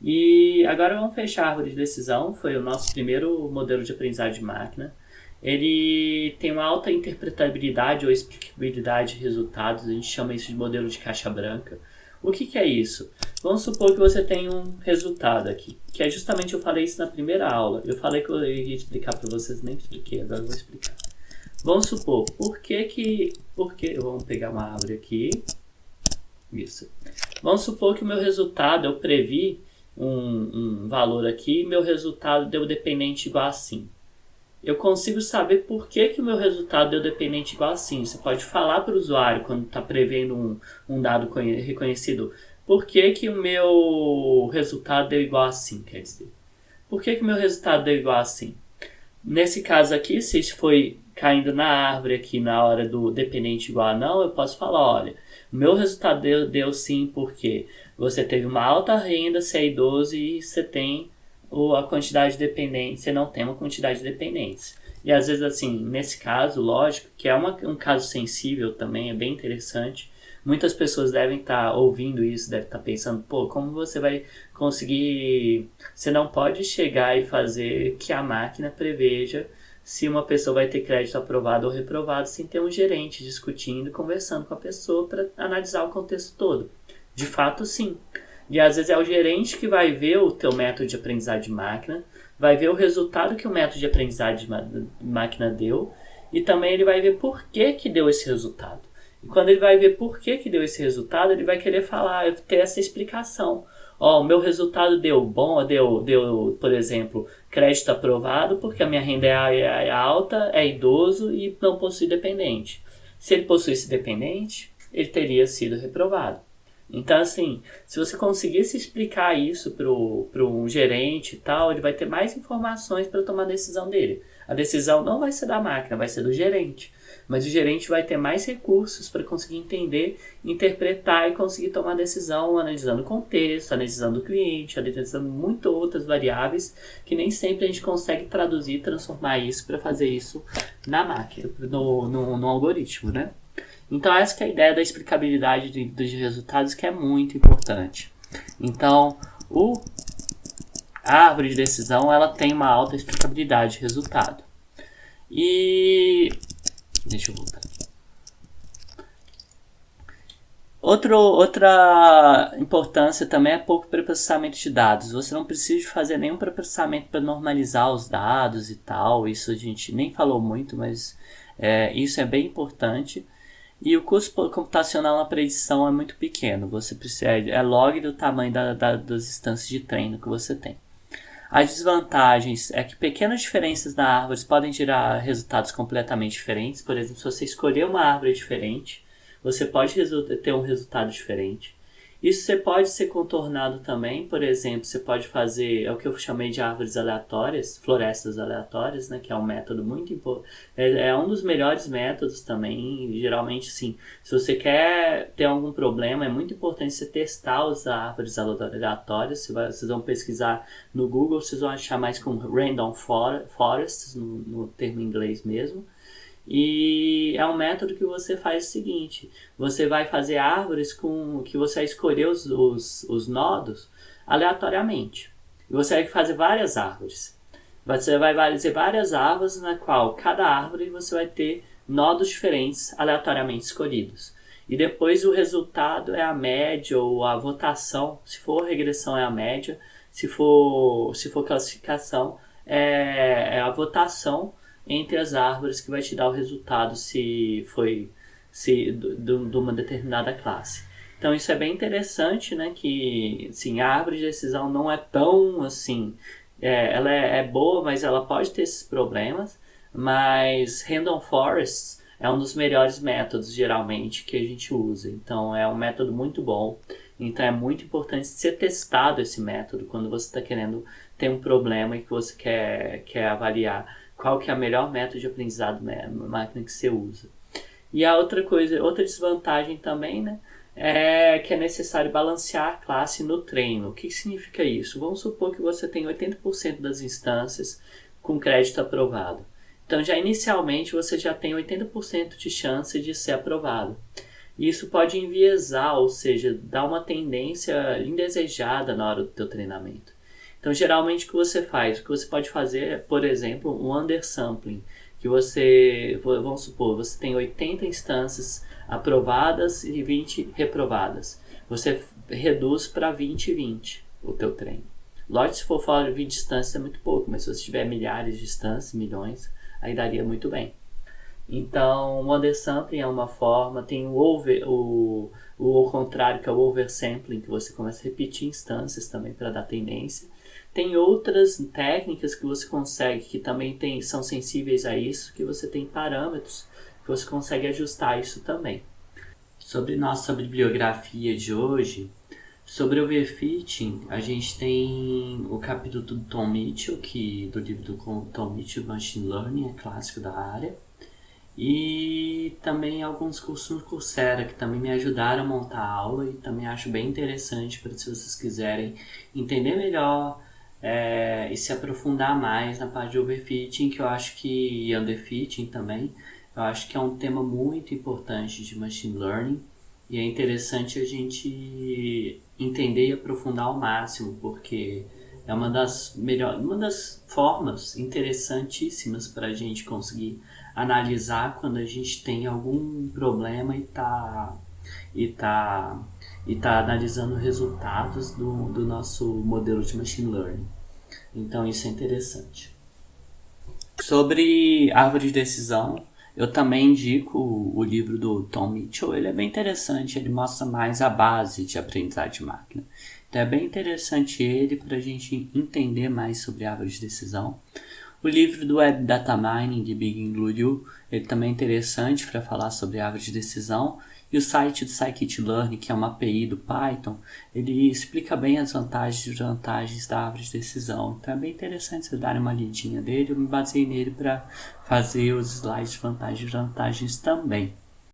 E agora vamos fechar a árvore de decisão. Foi o nosso primeiro modelo de aprendizagem de máquina. Ele tem uma alta interpretabilidade ou explicabilidade de resultados. A gente chama isso de modelo de caixa branca. O que é isso? Vamos supor que você tem um resultado aqui, que é justamente, eu falei isso na primeira aula. Eu falei que eu ia explicar para vocês, nem expliquei, agora eu vou explicar. Vamos supor, vamos pegar uma árvore aqui. Isso. Vamos supor que o meu resultado, eu previ um valor aqui, e meu resultado deu dependente igual assim. Eu consigo saber por que o meu resultado deu dependente igual assim. Você pode falar para o usuário, quando está prevendo um dado reconhecido, por que o meu resultado deu igual assim, quer dizer. Por que o meu resultado deu igual assim? Nesse caso aqui, se foi caindo na árvore aqui na hora do dependente igual a não, eu posso falar, olha, o meu resultado deu sim porque você teve uma alta renda, você é idoso e você tem a quantidade de dependentes, você não tem uma quantidade de dependentes. E às vezes, assim, nesse caso, lógico, que é um caso sensível também, é bem interessante. Muitas pessoas devem estar ouvindo isso, devem estar pensando, pô, como você vai conseguir... Você não pode chegar e fazer que a máquina preveja se uma pessoa vai ter crédito aprovado ou reprovado sem ter um gerente discutindo e conversando com a pessoa para analisar o contexto todo. De fato, sim. E às vezes é o gerente que vai ver o teu método de aprendizagem de máquina, vai ver o resultado que o método de aprendizagem de máquina deu e também ele vai ver por que deu esse resultado. E quando ele vai ver por que deu esse resultado, ele vai querer falar, ter essa explicação. Ó, o meu resultado deu bom, deu, por exemplo, crédito aprovado porque a minha renda é alta, é idoso e não possui dependente. Se ele possuísse dependente, ele teria sido reprovado. Então, assim, se você conseguisse explicar isso para um gerente e tal, ele vai ter mais informações para tomar a decisão dele. A decisão não vai ser da máquina, vai ser do gerente. Mas o gerente vai ter mais recursos para conseguir entender, interpretar e conseguir tomar a decisão analisando o contexto, analisando o cliente, analisando muitas outras variáveis que nem sempre a gente consegue traduzir e transformar isso para fazer isso na máquina, no algoritmo, né? Então essa que é a ideia da explicabilidade dos resultados, que é muito importante. Então, a árvore de decisão ela tem uma alta explicabilidade de resultado. E deixa eu voltar. Outra importância também é pouco pré-processamento de dados. Você não precisa fazer nenhum pré-processamento para normalizar os dados e tal. Isso a gente nem falou muito, mas isso é bem importante. E o custo computacional na predição é muito pequeno. Você precisa, é log do tamanho das instâncias de treino que você tem. As desvantagens é que pequenas diferenças na árvore podem gerar resultados completamente diferentes. Por exemplo, se você escolher uma árvore diferente, você pode ter um resultado diferente. Isso você pode ser contornado também. Por exemplo, você pode fazer é o que eu chamei de árvores aleatórias, florestas aleatórias, né, que é um método muito importante. É um dos melhores métodos também. Geralmente, sim, se você quer ter algum problema, é muito importante você testar as árvores aleatórias. Vocês vão pesquisar no Google, vocês vão achar mais com random forests, no termo inglês mesmo. E é um método que você faz o seguinte: você vai fazer árvores com que você vai escolher os nodos aleatoriamente. E você vai fazer várias árvores. Você vai fazer várias árvores na qual cada árvore você vai ter nodos diferentes aleatoriamente escolhidos. E depois o resultado é a média ou a votação. Se for regressão é a média, se for classificação é a votação entre as árvores que vai te dar o resultado se de uma determinada classe. Então isso é bem interessante, né? Que sim, a árvore de decisão não é tão assim, ela é boa, mas ela pode ter esses problemas. Mas random forests é um dos melhores métodos geralmente que a gente usa. Então é um método muito bom. Então é muito importante ser testado esse método quando você está querendo ter um problema e que você quer avaliar qual que é o melhor método de aprendizado na máquina que você usa. E a outra desvantagem também, né, é que é necessário balancear a classe no treino. O que significa isso? Vamos supor que você tem 80% das instâncias com crédito aprovado. Então, já inicialmente, você já tem 80% de chance de ser aprovado. E isso pode enviesar, ou seja, dar uma tendência indesejada na hora do teu treinamento. Então, geralmente, o que você faz? O que você pode fazer é, por exemplo, um undersampling, que você, vamos supor, você tem 80 instâncias aprovadas e 20 reprovadas. Você reduz para 20 e 20 o teu treino. Lógico, se for fora de 20 instâncias é muito pouco, mas se você tiver milhares de instâncias, milhões, aí daria muito bem. Então, o undersampling é uma forma, tem o ao contrário, que é o oversampling, que você começa a repetir instâncias também para dar tendência. Tem outras técnicas que você consegue, que também são sensíveis a isso, que você tem parâmetros, que você consegue ajustar isso também. Sobre nossa bibliografia de hoje, sobre overfitting, a gente tem o capítulo do Tom Mitchell, do livro do Tom Mitchell, Machine Learning, é clássico da área. E também alguns cursos no Coursera que também me ajudaram a montar a aula e também acho bem interessante para se vocês quiserem entender melhor e se aprofundar mais na parte de overfitting, que eu acho que, e underfitting também, eu acho que é um tema muito importante de machine learning e é interessante a gente entender e aprofundar ao máximo, porque é uma das formas interessantíssimas para a gente conseguir analisar quando a gente tem algum problema e tá analisando resultados do nosso modelo de machine learning. Então isso é interessante. Sobre árvore de decisão, eu também indico o livro do Tom Mitchell. Ele é bem interessante, ele mostra mais a base de aprendizagem de máquina. Então é bem interessante ele para a gente entender mais sobre árvore de decisão. O livro do Web Data Mining de Big Engluru, ele também é interessante para falar sobre árvore de decisão. E o site do Scikit-Learn, que é uma API do Python, ele explica bem as vantagens e desvantagens da árvore de decisão. Então é bem interessante vocês darem uma lidinha dele. Eu me baseei nele para fazer os slides de vantagens e desvantagens também.